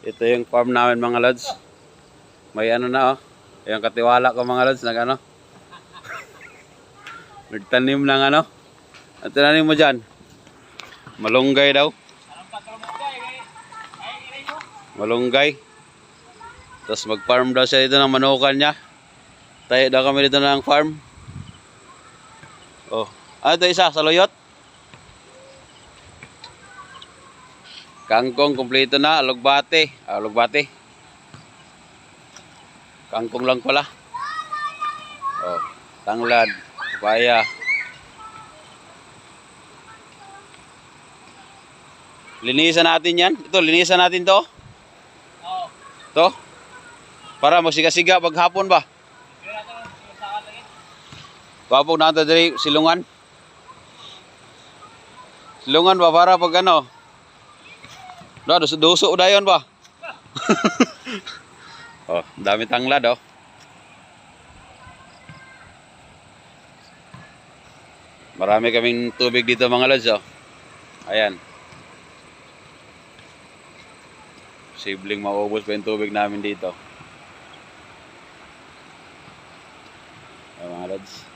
Ito yung farm namin mga lods. May ano na oh. Yung katiwala ko mga lods. Nag ano. Nagtanim ng ano. At tinanim mo dyan. Malunggay daw. Malunggay. Tapos mag-farm daw siya dito ng manukan niya. Tayo daw kami dito ng farm. Oh. Ano ito isa? Saluyot? Kangkong kompleto na, alugbate. Alugbate. Kangkong lang pala. Oh, tanglad, papaya. Linisan natin 'yan. Ito, linisan natin 'to. Oo. To. Para magsiga-siga paghapon ba? Papog na ito diri silungan. Silungan ba para pag ano? Duso dayon ba? Oh, dami tanglad oh. Marami kaming tubig dito mga lods oh. Ayan. Sibling maubos pa yung tubig namin dito. Ayan mga lods.